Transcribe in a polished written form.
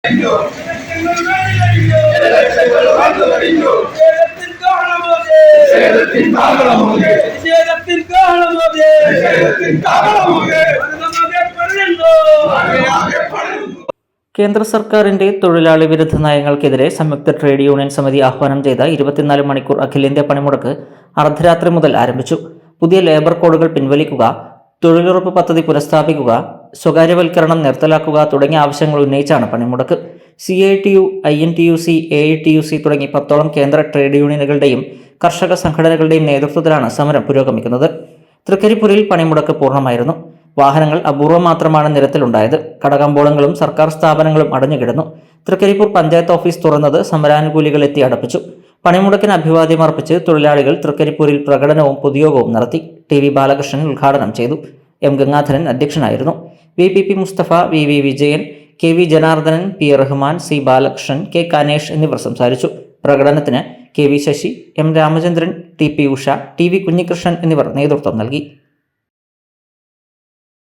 കേന്ദ്ര സർക്കാരിന്റെ തൊഴിലാളി വിരുദ്ധ നയങ്ങൾക്കെതിരെ സംയുക്ത ട്രേഡ് യൂണിയൻ സമിതി ആഹ്വാനം ചെയ്ത 24 മണിക്കൂർ അഖിലേന്ത്യാ പണിമുടക്ക് അർദ്ധരാത്രി മുതൽ ആരംഭിച്ചു. പുതിയ ലേബർ കോഡുകൾ പിൻവലിക്കുക, തൊഴിലുറപ്പ് പദ്ധതി പുനഃസ്ഥാപിക്കുക, സ്വകാര്യവൽക്കരണം നിർത്തലാക്കുക തുടങ്ങിയ ആവശ്യങ്ങൾ ഉന്നയിച്ചാണ് പണിമുടക്ക്. CITU, INTUC, AITUC തുടങ്ങി 10ഓളം കേന്ദ്ര ട്രേഡ് യൂണിയനുകളുടെയും കർഷക സംഘടനകളുടെയും നേതൃത്വത്തിലാണ് സമരം പുരോഗമിക്കുന്നത്. തൃക്കരിപ്പൂരിൽ പണിമുടക്ക് പൂർണ്ണമായിരുന്നു. വാഹനങ്ങൾ അപൂർവം മാത്രമാണ് നിരത്തിലുണ്ടായത്. കടകമ്പോളങ്ങളും സർക്കാർ സ്ഥാപനങ്ങളും അടഞ്ഞുകിടന്നു. തൃക്കരിപ്പൂർ പഞ്ചായത്ത് ഓഫീസ് തുറന്നത് സമരാനുകൂലികൾ എത്തി അടപ്പിച്ചു. പണിമുടക്കിന് അഭിവാദ്യം അർപ്പിച്ച് തൊഴിലാളികൾ തൃക്കരിപ്പൂരിൽ പ്രകടനവും പൊതുയോഗവും നടത്തി. TV ബാലകൃഷ്ണൻ ഉദ്ഘാടനം ചെയ്തു. M ഗംഗാധരൻ അധ്യക്ഷനായിരുന്നു. VPP Mustafa, VV Vijayan, KV Janardhanan, P Rahman, C Balakrishnan, K Kanesh എന്നിവർ സംസാരിച്ചു. പ്രകടനത്തിന് KV Sasi, M Ramachandran, TP Usha, TV Kunhikrishnan എന്നിവർ നേതൃത്വം നൽകി.